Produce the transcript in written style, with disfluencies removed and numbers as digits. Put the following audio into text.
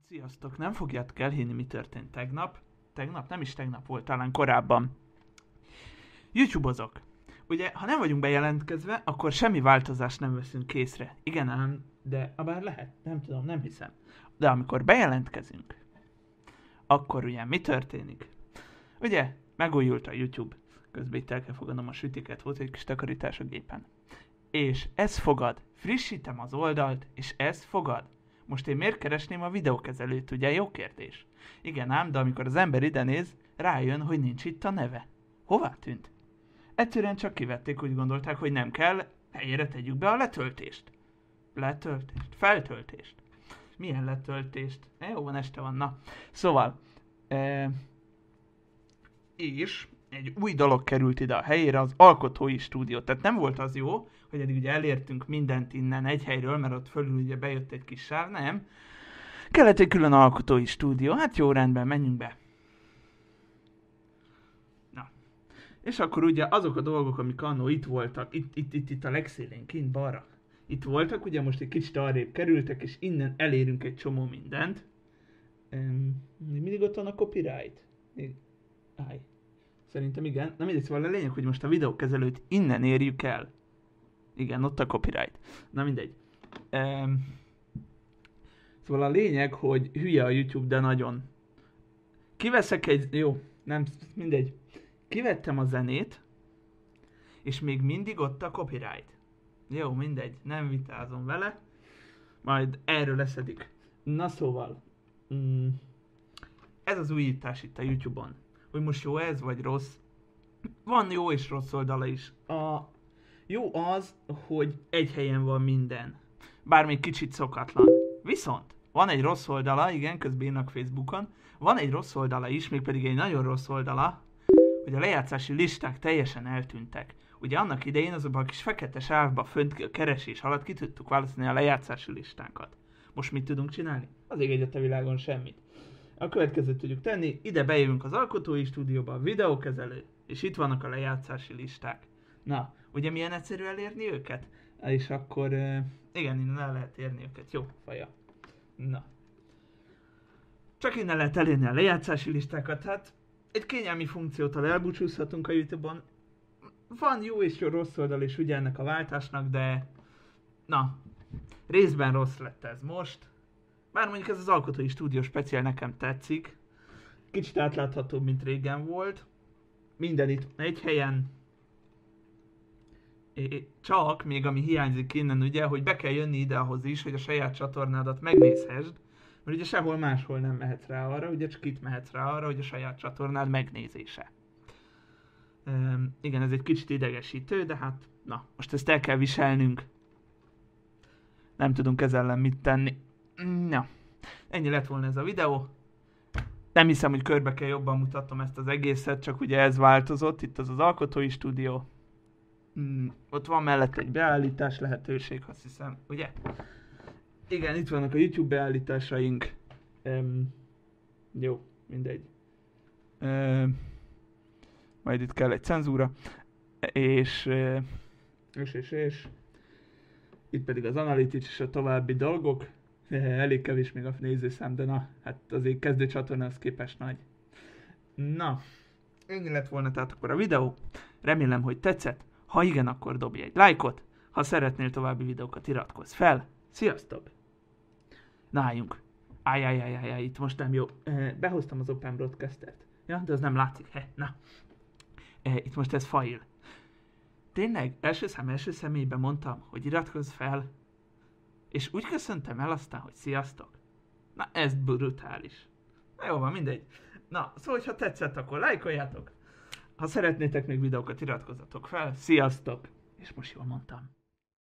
Sziasztok, nem fogjátok elhinni, mi történt tegnap. Tegnap, nem is tegnap volt, talán korábban. YouTube-ozok. Ugye, ha nem vagyunk bejelentkezve, akkor semmi változást nem veszünk készre. Igen ám, de abár lehet, nem tudom, nem hiszem. De amikor bejelentkezünk, akkor ugye mi történik? Ugye, megújult a YouTube. Közben itt el kell fogadnom a sütiket, volt egy kis takarítás a gépen. És ez fogad. Frissítem az oldalt, és ez fogad. Most én miért keresném a videókezelőt, ugye? Jó kérdés. Igen ám, de amikor az ember ide néz, rájön, hogy nincs itt a neve. Hová tűnt? Egyszerűen csak kivették, úgy gondolták, hogy nem kell, helyére tegyük be a letöltést. Letöltést? Feltöltést. Milyen letöltést? Jó van, este van, na. Szóval, és egy új dolog került ide a helyére, az alkotói stúdió. Tehát nem volt az jó, hogy eddig ugye elértünk mindent innen egy helyről, mert ott fölül ugye bejött egy kis sáv, nem. Kellett egy külön alkotói stúdió. Hát jó, rendben, menjünk be. Na. És akkor ugye azok a dolgok, amik annó itt voltak, itt a legszélén, kint balra. Itt voltak, ugye most egy kicsit arrébb kerültek, és innen elérünk egy csomó mindent. Mindig ott van a copyright. Állj. Szerintem igen. Na mindegy, szóval a lényeg, hogy most a videókezelőt innen érjük el. Igen, ott a copyright. Na mindegy. Szóval a lényeg, hogy hülye a YouTube, de nagyon. Kiveszek egy... Jó, nem, mindegy. Kivettem a zenét, és még mindig ott a copyright. Jó, mindegy, nem vitázom vele. Majd erről leszedik. Na szóval. Ez az újítás itt a YouTube-on. Hogy most jó ez, vagy rossz. Van jó és rossz oldala is. A jó az, hogy egy helyen van minden. Bár még kicsit szokatlan. Viszont van egy rossz oldala, igen, közben írnak Facebookon. Van egy rossz oldala is, mégpedig egy nagyon rossz oldala, hogy a lejátszási listák teljesen eltűntek. Ugye annak idején azokban a kis fekete sávba fönt a keresés alatt ki tudtuk választani a lejátszási listákat. Most mit tudunk csinálni? Az ég egyet a világon semmit. A következőt tudjuk tenni, ide bejövünk az alkotói stúdióba, a videókezelő, és itt vannak a lejátszási listák. Na, ugye milyen egyszerű elérni őket? És akkor, igen, innen el lehet érni őket. Jó, faja. Na. Csak innen lehet elérni a lejátszási listákat, hát egy kényelmi funkciótól elbúcsúzhatunk a YouTube-on. Van jó és jó rossz oldal is ugye ennek a váltásnak, de na, részben rossz lett ez most. Bár mondjuk ez az alkotói stúdió speciál nekem tetszik. Kicsit átláthatóbb, mint régen volt. Minden itt egy helyen. Csak még ami hiányzik innen ugye, hogy be kell jönni ide ahhoz is, hogy a saját csatornádat megnézhessd. Mert ugye sehol máshol nem mehetsz rá arra, ugye csak itt mehetsz rá arra, hogy a saját csatornád megnézése. Igen, ez egy kicsit idegesítő, de hát na, most ezt el kell viselnünk. Nem tudunk ezzel ellen mit tenni. Na, ennyi lett volna ez a videó. Nem hiszem, hogy körbe kell jobban mutatnom ezt az egészet, csak ugye ez változott, itt az alkotói stúdió. Ott van mellett egy beállítás lehetőség, azt hiszem, ugye? Igen, itt vannak a YouTube beállításaink. Jó, mindegy. Majd itt kell egy cenzúra. És itt pedig az Analytics és a további dolgok. Elég kevés még a nézőszám, de na, hát azért kezdő csatornához képest nagy. Na, ennyi lett volna tehát akkor a videó. Remélem, hogy tetszett. Ha igen, akkor dobj egy lájkot. Ha szeretnél további videókat, iratkozz fel. Sziasztok! Na álljunk. Áj, itt most nem jó. Behoztam az Open Broadcaster-t. Ja, de az nem látszik. Na. Itt most ez fail. Tényleg, első személyben mondtam, hogy iratkozz fel. És úgy köszöntem el aztán, hogy sziasztok. Na, ez brutális. Na jó van, mindegy. Na, szóval, ha tetszett, akkor lájkoljátok. Ha szeretnétek még videókat, iratkozzatok fel. Sziasztok! És most jól mondtam.